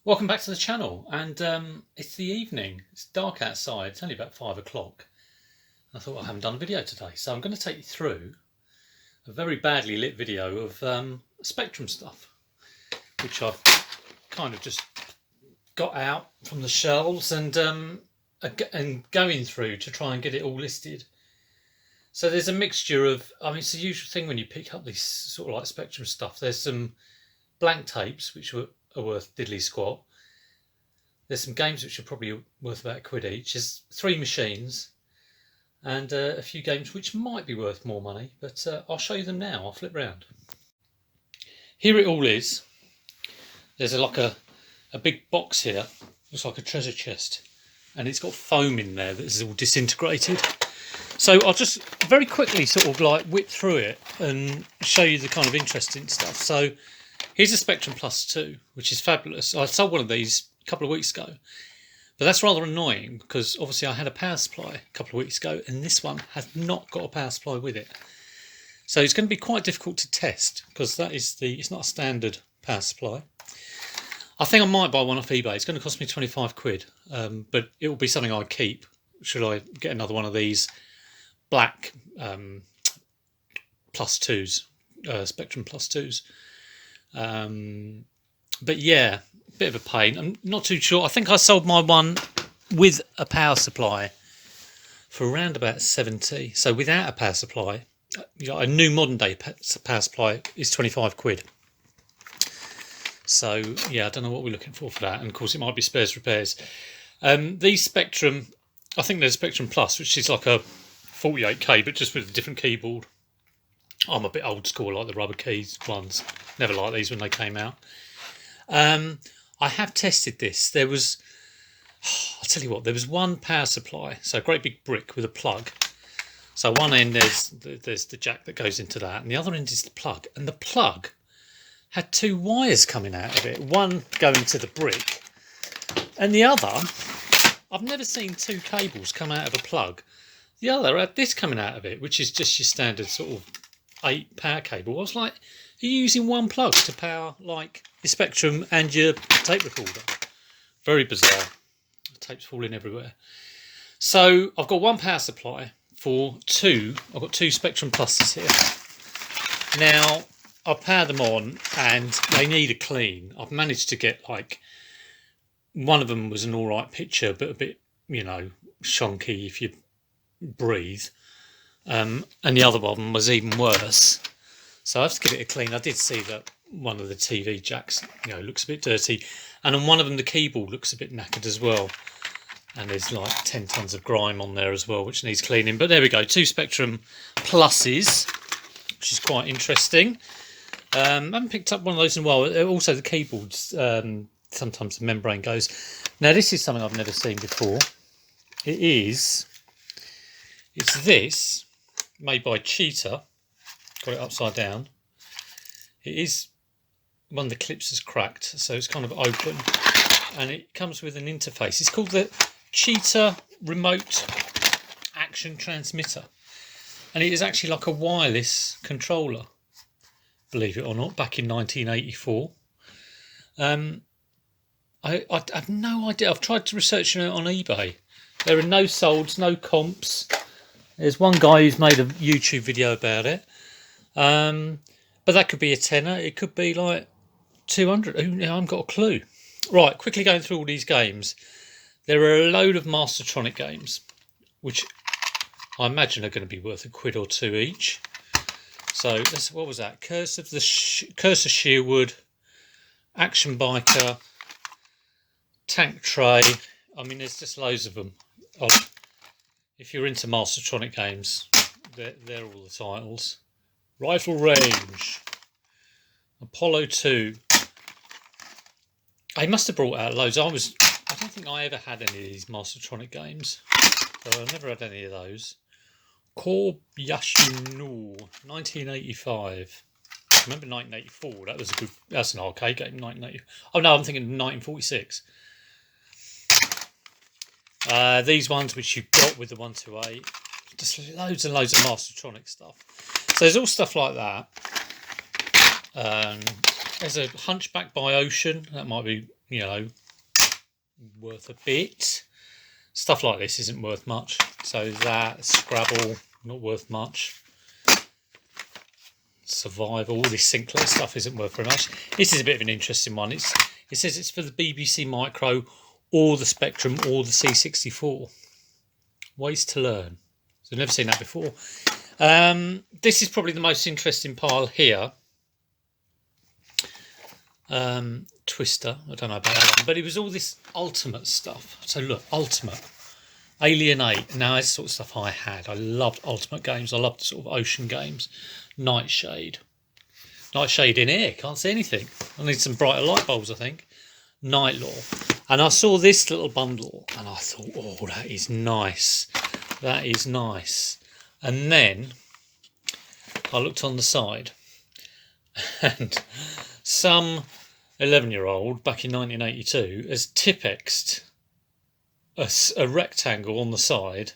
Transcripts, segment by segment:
Welcome back to the channel, and it's the evening. It's dark outside. It's only about 5 o'clock. I thought I haven't done a video today, so I'm going to take you through a very badly lit video of Spectrum stuff, which I've kind of just got out from the shelves and going through to try and get it all listed. So there's a mixture of, it's the usual thing when you pick up these sort of like Spectrum stuff. There's some blank tapes, which are worth diddly squat. There's some games which are probably worth about £1 each. There's 3 machines and a few games which might be worth more money, but I'll show you them now. I'll flip round. Here it all is. There's like a big box here. Looks like a treasure chest, and it's got foam in there that is all disintegrated. So I'll just very quickly sort of like whip through it and show you the kind of interesting stuff. So here's a Spectrum Plus 2, which is fabulous. I sold one of these a couple of weeks ago, but that's rather annoying because obviously I had a power supply a couple of weeks ago and this one has not got a power supply with it. So it's going to be quite difficult to test because it's not a standard power supply. I think I might buy one off eBay. It's going to cost me 25 quid, but it will be something I keep should I get another one of these black plus 2s, Spectrum plus 2s. But yeah, bit of a pain. I'm not too sure. I think I sold my one with a power supply for around about 70. So without a power supply, a new modern day power supply is 25 quid. So yeah, I don't know what we're looking for that. And of course it might be spares repairs. These Spectrum, I think there's Spectrum Plus, which is like a 48K, but just with a different keyboard. I'm a bit old school, like the rubber keys ones. Never liked these when they came out. I have tested this. I'll tell you what, there was one power supply, so a great big brick with a plug. So one end there's the jack that goes into that, and the other end is the plug. And the plug had 2 wires coming out of it. One going to the brick, and the other, I've never seen 2 cables come out of a plug. The other had this coming out of it, which is just your standard sort of 8 power cable. I was like, are you using one plug to power like your Spectrum and your tape recorder? Very bizarre. The tape's falling everywhere. So I've got one power supply for 2. I've got 2 Spectrum Pluses here. Now I'll power them on and they need a clean. I've managed to get like, one of them was an alright picture, but a bit, shonky if you breathe. And the other one was even worse. So I have to give it a clean. I did see that one of the TV jacks, looks a bit dirty. And on one of them, the keyboard looks a bit knackered as well. And there's like 10 tons of grime on there as well, which needs cleaning. But there we go, 2 Spectrum Pluses, which is quite interesting. I haven't picked up one of those in a while. Also, the keyboards, sometimes the membrane goes. Now, this is something I've never seen before. It's this, made by Cheetah. Got it upside down. It is, one of the clips has cracked, so it's kind of open, and it comes with an interface. It's called the Cheetah Remote Action Transmitter, and it is actually like a wireless controller, believe it or not, back in 1984. I have no idea. I've tried to research it on eBay. There are no solds, no comps. There's one guy who's made a YouTube video about it. But that could be a tenner. It could be like 200. I haven't got a clue. Right, quickly going through all these games. There are a load of Mastertronic games, which I imagine are going to be worth £1 or 2 each. So what was that? Curse of Shearwood, Action Biker, Tank Tray. There's just loads of them. If you're into Mastertronic games, they're all the titles. Rifle Range, Apollo 2. I must have brought out loads. I don't think I ever had any of these Mastertronic games. So I never had any of those. Kobayashi no, 1985. I remember 1984. That's an arcade game. 1980. Oh no, I'm thinking 1946. These ones which you got with the 128. Just loads and loads of Mastertronic stuff. So there's all stuff like that. There's a Hunchback by Ocean. That might be worth a bit. Stuff like this isn't worth much. So that, Scrabble, not worth much. Survival, all this Sinclair stuff isn't worth very much. This is a bit of an interesting one. It says it's for the BBC Micro or the Spectrum or the C64. Ways to learn. So I've never seen that before. This is probably the most interesting pile here. Twister, I don't know about that one, but it was all this Ultimate stuff. So look, Ultimate, Alien 8. Now that's the sort of stuff I had. I loved Ultimate games. I loved the sort of ocean games. Nightshade in here, can't see anything. I need some brighter light bulbs, I think. Night Law. And I saw this little bundle and I thought, oh, that is nice. That is nice. And then I looked on the side and some 11-year-old back in 1982 has Tipexed a rectangle on the side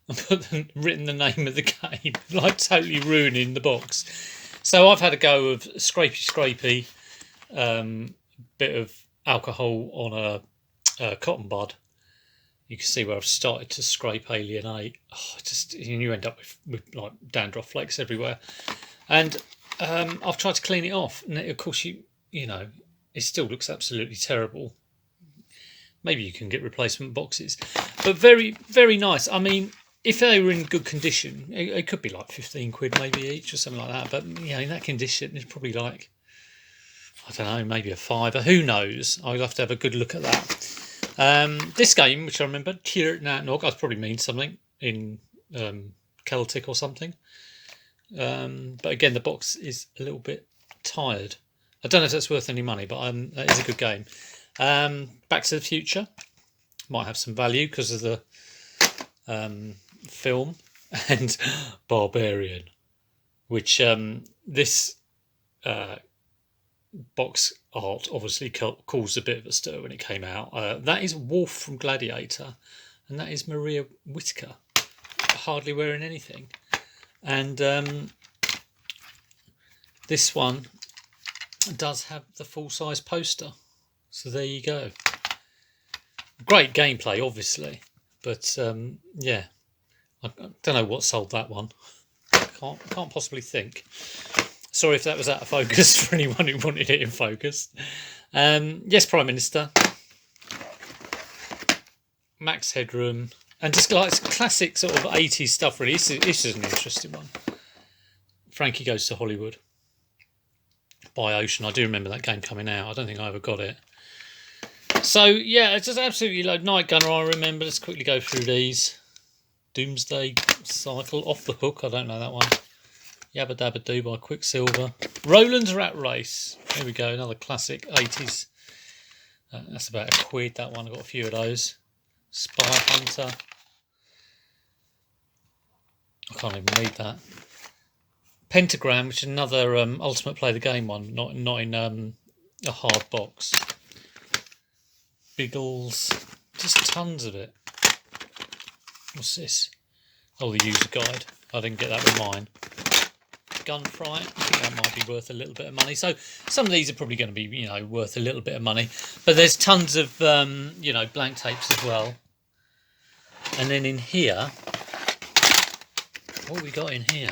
and written the name of the game, like totally ruining the box. So I've had a go of scrapey, bit of alcohol on a cotton bud. You can see where I've started to scrape Alien 8. Oh, you end up with like dandruff flakes everywhere. And I've tried to clean it off, and of course it still looks absolutely terrible. Maybe you can get replacement boxes, but very, very nice. I mean, if they were in good condition, it could be like 15 quid maybe each or something like that. But in that condition, it's probably like, I don't know, maybe a fiver. Who knows? I'll have to have a good look at that. This game, which I remember, Tir Nat Nog, I probably mean something in Celtic or something. But again, the box is a little bit tired. I don't know if that's worth any money, but that is a good game. Back to the Future might have some value because of the film, and Barbarian, which this box art obviously caused a bit of a stir when it came out. That is Wolf from Gladiator, and that is Maria Whittaker, hardly wearing anything. And this one does have the full-size poster, so there you go. Great gameplay, obviously, but yeah, I don't know what sold that one. Can't possibly think. Sorry if that was out of focus for anyone who wanted it in focus. Yes, Prime Minister, Max Headroom, and just like classic sort of 80s stuff. Really, this is an interesting one. Frankie Goes to Hollywood by Ocean. I do remember that game coming out. I don't think I ever got it. So yeah, it's just absolutely Night Gunner. I remember. Let's quickly go through these. Doomsday Cycle, Off the Hook. I don't know that one. Yabba Dabba Doo by Quicksilver. Roland's Rat Race. There we go. Another classic 80s. That's about a quid. That one. I've got a few of those. Spy Hunter. I can't even read that. Pentagram, which is another Ultimate Play the Game one, not in a hard box. Biggles, just tons of it. What's this? Oh, the user guide. I didn't get that with mine. Gunfight. I think that might be worth a little bit of money. So some of these are probably going to be, worth a little bit of money. But there's tons of, blank tapes as well. And then in here, what have we got in here?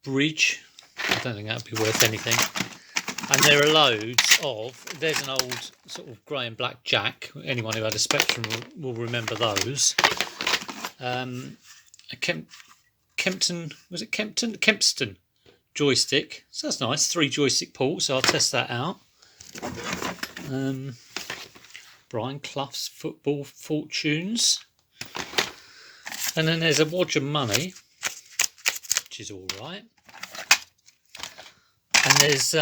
Bridge. I don't think that would be worth anything. And there are loads of, there's an old sort of grey and black Jack. Anyone who had a Spectrum will remember those. A Kempton joystick. So that's nice. 3 joystick ports, so I'll test that out. Brian Clough's Football Fortunes. And then there's a Wodge of Money, which is all right. And there's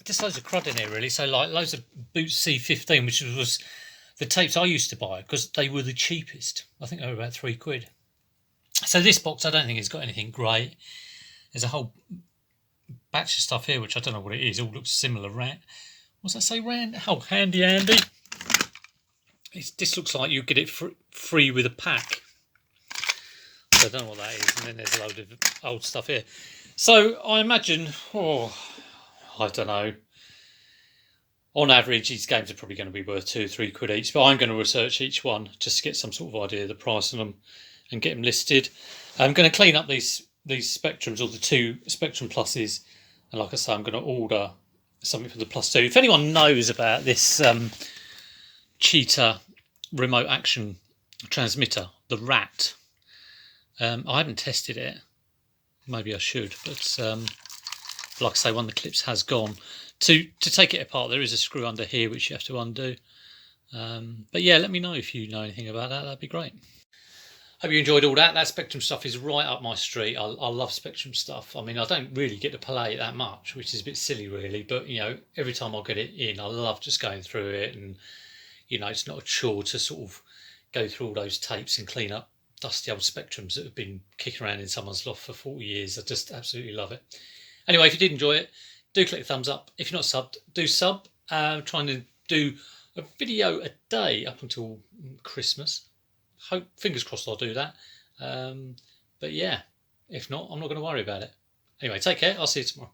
just loads of crud in here, really. So like loads of Boots C15, which was the tapes I used to buy because they were the cheapest. I think they were about 3 quid. So this box, I don't think it's got anything great. There's a whole batch of stuff here, which I don't know what it is. It all looks similar. What's that say? Oh, Handy Andy. This looks like you get it free with a pack. So I don't know what that is. And then there's a load of old stuff here. So I imagine, I don't know, On average, these games are probably going to be worth £2-3 each, but I'm going to research each one just to get some sort of idea of the price on them and get them listed. I'm going to clean up these Spectrums, or the 2 Spectrum Pluses, and like I say, I'm going to order something for the Plus 2. If anyone knows about this Cheetah remote action transmitter, the Rat, I haven't tested it. Maybe I should, but like I say, one of the clips has gone. To take it apart, there is a screw under here which you have to undo. But yeah, let me know if you know anything about that. That'd be great. Hope you enjoyed all that. That Spectrum stuff is right up my street. I love Spectrum stuff. I mean, I don't really get to play it that much, which is a bit silly, really. But, you know, every time I get it in, I love just going through it. And, you know, it's not a chore to sort of go through all those tapes and clean up dusty old Spectrums that have been kicking around in someone's loft for 40 years. I just absolutely love it. Anyway, if you did enjoy it, do click the thumbs up. If you're not subbed, do sub. I'm trying to do a video a day up until Christmas. Hope, fingers crossed, I'll do that. But yeah, if not, I'm not going to worry about it. Anyway, take care. I'll see you tomorrow.